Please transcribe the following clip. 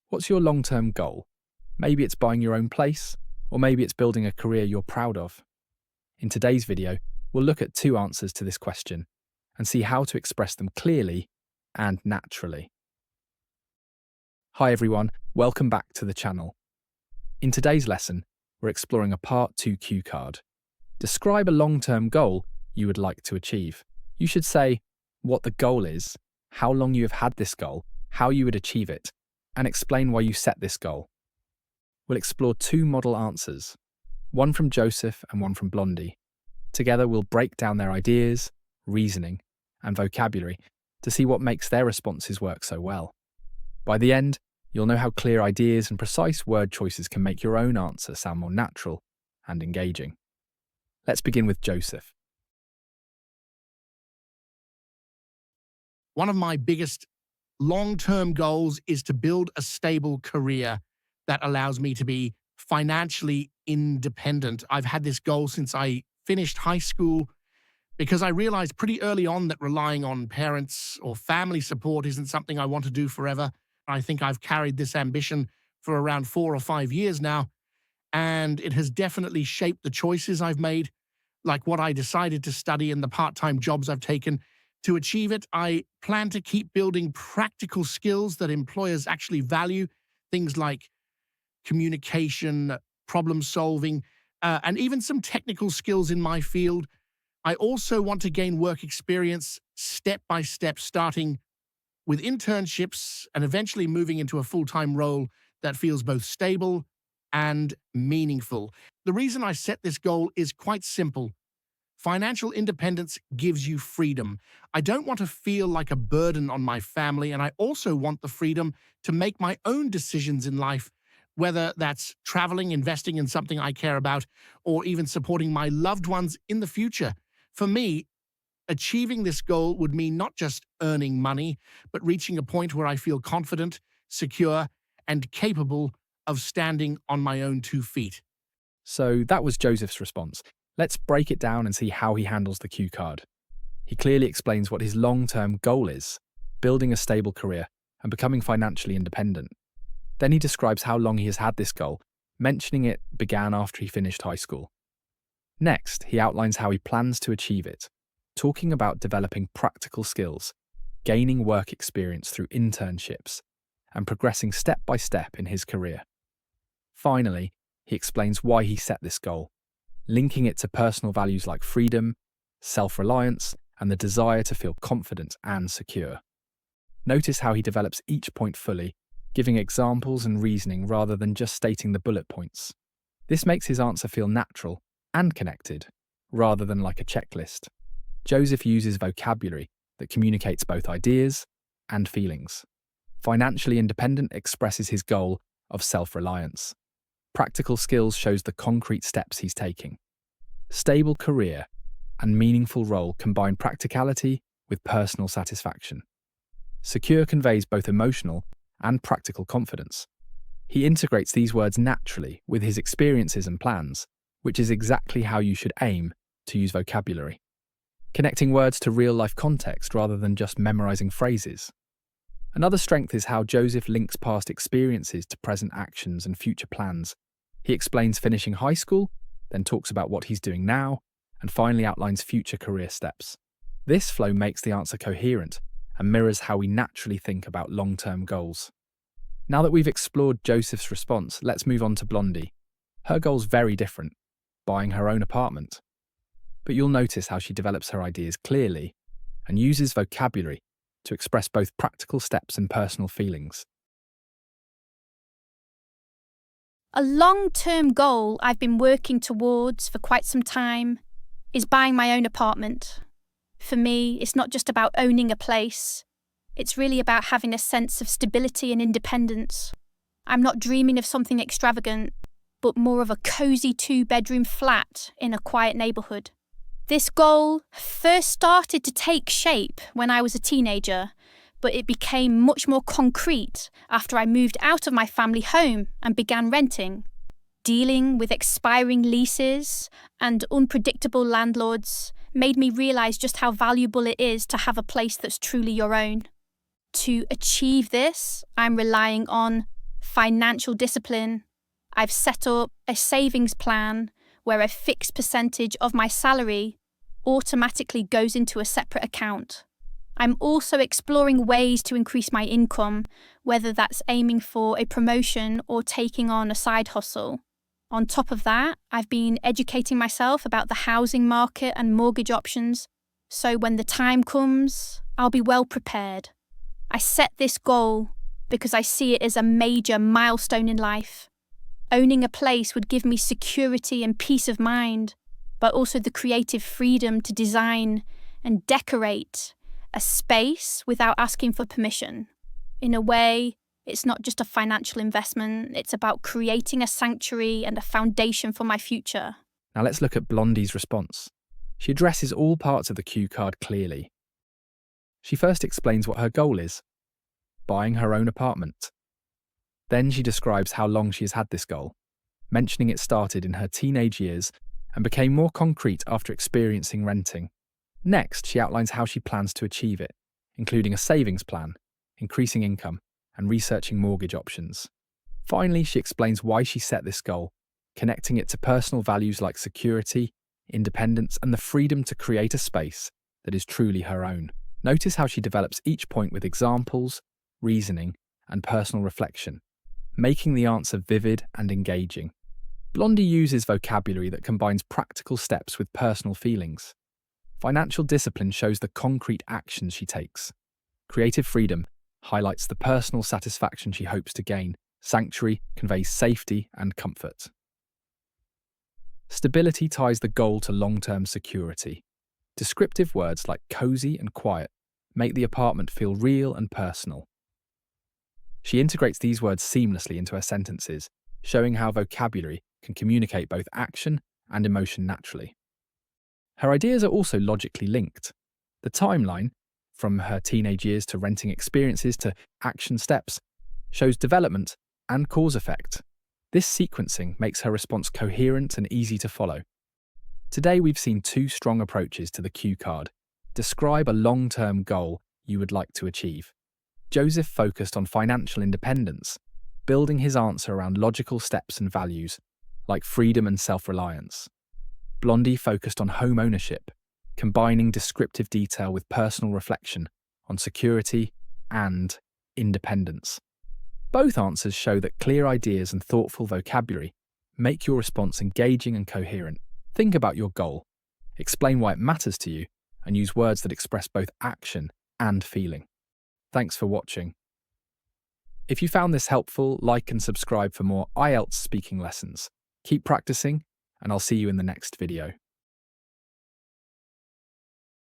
What's your long-term goal? Maybe it's buying your own place, or maybe it's building a career you're proud of. In today's video, we'll look at two answers to this question and see how to express them clearly and naturally. Hi everyone, welcome back to the channel. In today's lesson, we're exploring a Part 2 cue card. Describe a long-term goal you would like to achieve. You should say what the goal is, how long you have had this goal, how you would achieve it, and explain why you set this goal. We'll explore two model answers, one from Joseph and one from Blondie. Together we'll break down their ideas, reasoning, and vocabulary to see what makes their responses work so well. By the end, you'll know how clear ideas and precise word choices can make your own answer sound more natural and engaging. Let's begin with Joseph. One of my biggest long-term goals is to build a stable career that allows me to be financially independent. I've had this goal since I finished high school because I realized pretty early on that relying on parents or family support isn't something I want to do forever. I think I've carried this ambition for around 4 or 5 years now, and it has definitely shaped the choices I've made, like what I decided to study and the part-time jobs I've taken. To achieve it, I plan to keep building practical skills that employers actually value, things like communication, problem solving, and even some technical skills in my field. I also want to gain work experience step by step, starting with internships and eventually moving into a full-time role that feels both stable and meaningful. The reason I set this goal is quite simple. Financial independence gives you freedom. I don't want to feel like a burden on my family, and I also want the freedom to make my own decisions in life, whether that's traveling, investing in something I care about, or even supporting my loved ones in the future. For me, achieving this goal would mean not just earning money, but reaching a point where I feel confident, secure, and capable of standing on my own 2 feet. So that was Joseph's response. Let's break it down and see how he handles the cue card. He clearly explains what his long-term goal is, building a stable career and becoming financially independent. Then he describes how long he has had this goal, mentioning it began after he finished high school. Next, he outlines how he plans to achieve it, talking about developing practical skills, gaining work experience through internships, and progressing step by step in his career. Finally, he explains why he set this goal, linking it to personal values like freedom, self-reliance, and the desire to feel confident and secure. Notice how he develops each point fully, giving examples and reasoning rather than just stating the bullet points. This makes his answer feel natural and connected, rather than like a checklist. Joseph uses vocabulary that communicates both ideas and feelings. Financially independent expresses his goal of self-reliance. Practical skills shows the concrete steps he's taking. Stable career and meaningful role combine practicality with personal satisfaction. Secure conveys both emotional and practical confidence. He integrates these words naturally with his experiences and plans, which is exactly how you should aim to use vocabulary. Connecting words to real-life context rather than just memorizing phrases. Another strength is how Joseph links past experiences to present actions and future plans. He explains finishing high school, then talks about what he's doing now, and finally outlines future career steps. This flow makes the answer coherent and mirrors how we naturally think about long-term goals. Now that we've explored Joseph's response, let's move on to Blondie. Her goal's very different, buying her own apartment. But you'll notice how she develops her ideas clearly and uses vocabulary to express both practical steps and personal feelings. A long-term goal I've been working towards for quite some time is buying my own apartment. For me, it's not just about owning a place. It's really about having a sense of stability and independence. I'm not dreaming of something extravagant, but more of a cozy 2-bedroom flat in a quiet neighbourhood. This goal first started to take shape when I was a teenager, but it became much more concrete after I moved out of my family home and began renting. Dealing with expiring leases and unpredictable landlords made me realise just how valuable it is to have a place that's truly your own. To achieve this, I'm relying on financial discipline. I've set up a savings plan where a fixed percentage of my salary automatically goes into a separate account. I'm also exploring ways to increase my income, whether that's aiming for a promotion or taking on a side hustle. On top of that, I've been educating myself about the housing market and mortgage options, so when the time comes, I'll be well prepared. I set this goal because I see it as a major milestone in life. Owning a place would give me security and peace of mind, but also the creative freedom to design and decorate a space without asking for permission. In a way, it's not just a financial investment, it's about creating a sanctuary and a foundation for my future. Now let's look at Blondie's response. She addresses all parts of the cue card clearly. She first explains what her goal is: buying her own apartment. Then she describes how long she has had this goal, mentioning it started in her teenage years and became more concrete after experiencing renting. Next, she outlines how she plans to achieve it, including a savings plan, increasing income, and researching mortgage options. Finally, she explains why she set this goal, connecting it to personal values like security, independence, and the freedom to create a space that is truly her own. Notice how she develops each point with examples, reasoning, and personal reflection, making the answer vivid and engaging. Blondie uses vocabulary that combines practical steps with personal feelings. Financial discipline shows the concrete actions she takes. Creative freedom highlights the personal satisfaction she hopes to gain. Sanctuary conveys safety and comfort. Stability ties the goal to long-term security. Descriptive words like cozy and quiet make the apartment feel real and personal. She integrates these words seamlessly into her sentences, showing how vocabulary can communicate both action and emotion naturally. Her ideas are also logically linked. The timeline, from her teenage years to renting experiences to action steps, shows development and cause effect. This sequencing makes her response coherent and easy to follow. Today we've seen two strong approaches to the cue card. Describe a long-term goal you would like to achieve. Joseph focused on financial independence, building his answer around logical steps and values, like freedom and self-reliance. Blondie focused on home ownership, combining descriptive detail with personal reflection on security and independence. Both answers show that clear ideas and thoughtful vocabulary make your response engaging and coherent. Think about your goal, explain why it matters to you, and use words that express both action and feeling. Thanks for watching. If you found this helpful, like and subscribe for more IELTS speaking lessons. Keep practicing, and I'll see you in the next video.